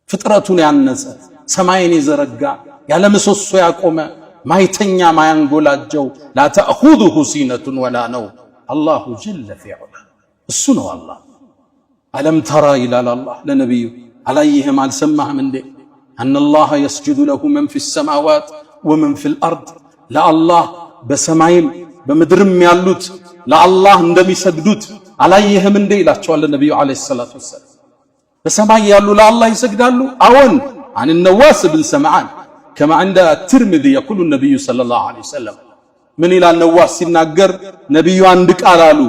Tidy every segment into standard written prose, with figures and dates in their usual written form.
ፍጥረቱን ያነጸ ሰማይን የዘረጋ ያለ ምሰሶ ያቆመ ማይተኛ ማያንጎላጀው لا تأخذه سنة ولا نوم الله جل في علاه እሱ ነው አላህ። አለም ተራ ይላል አላህ ለነብዩ አላየህም አልሰማህም እንዴ أن الله يسجد له من في السماوات ومن في الأرض ለአላህ በሰማይም በምድርም ያሉት ለአላህ እንደሚሰግዱት አላየህም እንዴ ይላቸዋል ነብዩ አለይሂ ሰላቱ ወሰለም። በሰማይ ያሉ ለአላህ ይሰግዳሉ። አዎን عن النواس بن سمعان كما عند الترمذي يقول النبي صلى الله عليه وسلم من إلى النواس ሲናገር ነብዩ አንድ ቃል አሉ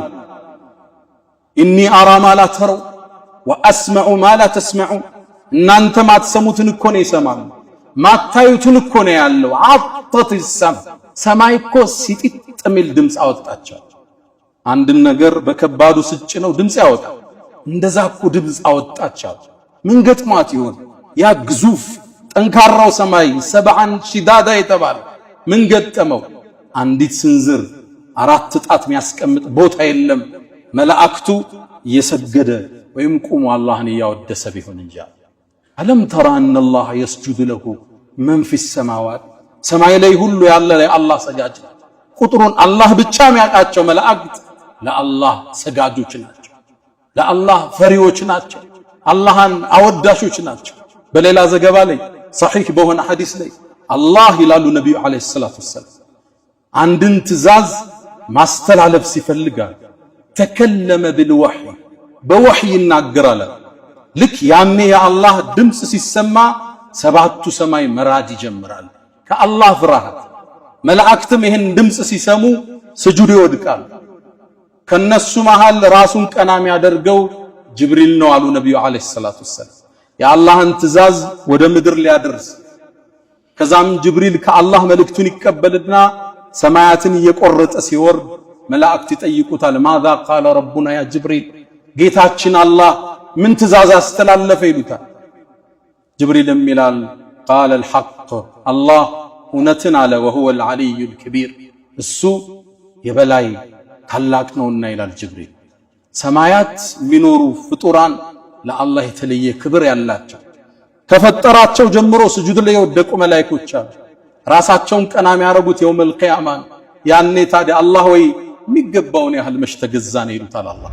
إني أرى ما لا تروا وأسمع ما لا تسمعون እናንተ ማትሰሙትን እኮ ነው ይሰማሉ ማታዩትን እኮ ነው ያለው عطت السماء ሰማይ እኮ ሲጥጥ ሚል ድምጽ አወጣቸው። አንድ ነገር በከባዱ ስጭ ነው ድምጽ ያወጣል። እንደዛ እኮ ድምጽ አወጣቸው። ምን ገጥሟት ይሆን ያ ግዙፍ ጠንካራው ሰማይ ሰብዓን ሽዳዳ የተባለ ምን ገጠመው? አንዲት ስንዝር አራት ጣት የሚያስቀምጥ ቦታ የለም። መላእክቱ እየሰገደ ወይም ቁሙ አላህን እያወደሰ ቢሆን እንጂ አለም ተራ ان الله يسجد له من في السماوات ሰማይ ላይ ሁሉ ያለ ለአላህ ሰጋጅ ቁጥሩን አላህ ብቻ የሚያውቃቸው መላእክት ለአላህ ሰጋጆች ናቸው። ለአላህ ፈሪዎች ናቸው። አላህን አወዳሾች ናቸው። በሌላ ዘገባ ላይ صحيح በሆነ ሐዲስ ላይ አላህ ይላሉ ነብዩ አለይሂ ሰላቱ ወሰለም አንድን ትእዛዝ ማስተላለፍ ሲፈልጋል ተከለመ بالوحي በወህይ ይናገራል። ልክ ያኔ የአላህ ድምጽ ሲሰማ ሰባቱ ሰማይ መራድ ይጀምራል ከአላህ ፍርሃት። መላእክትም ይሄን ድምጽ ሲሰሙ ስጁድ ይወድቃል። ከነሱ መሃል ራሱን ቀና የሚያደርገው ጅብሪል ነው አሉ ነብዩ አለይሂ ሰላቱ ወሰለም የአላህን ትእዛዝ ወደ ምድር ሊያደርስ። ከዛም ጅብሪል ከአላህ መልእክቱን ይቀበልና ሰማያትን እየቆረጠ ሲወርድ መላእክት ይጠይቁታል ماذا قال ربنا يا جبريل ጌታችን አላህ ምን ትእዛዝ አስተላለፈ ይሉታል። ጅብሪልም ይላል قال الحق الله እውነትን አለ وهو العلي الكبير እሱ የበላይ ታላቅ ነውና ይላል ጅብሪል። ሰማያት ሚኖሩ ፍጡራን ለአላህ የተለየ ክብር ያላቸው ከፈጠራቸው ጀምሮ ስጁድ ላይ የወደቁ መላእክቶች ራሳቸውን ቀና የሚያረጉት የውመል ቂያማ ያኔ ታዲያ አላህ ወይ የሚገባውን ያህል መሽተገዛን ይሉታል አላህ